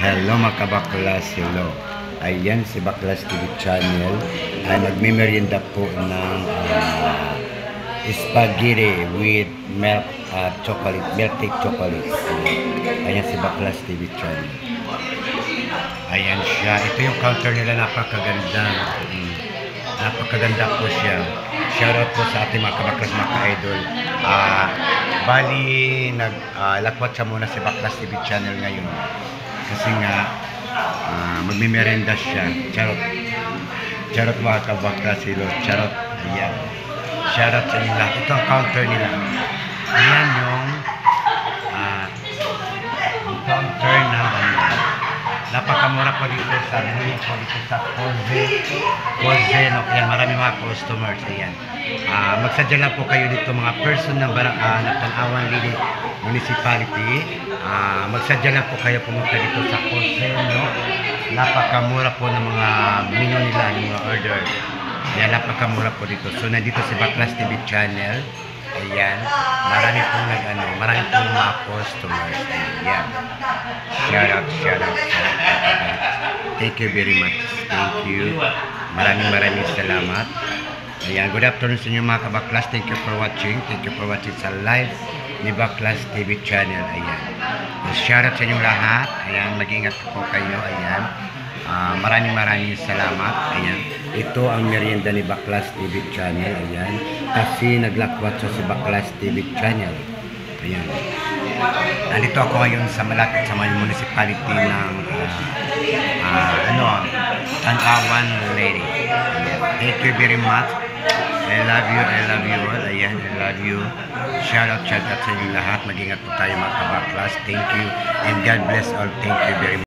Hello mga kabaklas, hello. Ayan si Baklas TV channel ay nagmimerienda po ng spaghetti with milk chocolate, milk cake chocolate. Ayan si Baklas TV channel. Ayan siya. Ito yung counter nila, napakaganda. Napakaganda po siya. Shoutout po sa ating mga kabaklas, mga ka-idol. Bali, naglakwat siya muna si Baklas TV channel ngayon. Kasi nga, magmimerenda siya. Charot. Charot mga kabaklas, hello. Charot. Ayan. Shoutout sa inyo lahat. Ito ang counter nila. Ayan yung counter ng napakamura po dito sa Coze, no? Ayan, marami mga customers. Ayan. Magsadya lang po kayo dito mga person ng Tanawan Lili Municipality. Magsadya lang po kayo pumunta dito sa Coze, no? Napakamura po ng mga menu nila, yung mga order. Ayan, napakamura po dito. So, nandito si Baklas TV channel. Ayan, marami pong marami pong mga customers. Ayan. Shout out. Thank you very much. Thank you. Maraming salamat. Ayan, good afternoon sa inyo mga kabaklas. Thank you for watching. Thank you for watching sa live ni Baklas TV channel. Ayan. Shout out sa inyong lahat. Ayan, mag-ingat po kayo. Ayan. Maraming salamat. Ayan. Ito ang merienda ni Baklas TV channel. Ayan. Kasi naglakwat siya si Baklas TV channel. Ayan. Nandito ako ngayon sa malapit sa municipality ng Tanawan Lady. Ayan. Thank you very much. I love you all. Ayan, I love you. Shout out sa inyo lahat. Mag-ingat po tayo mga kabaklas. Thank you and God bless all. Thank you very much.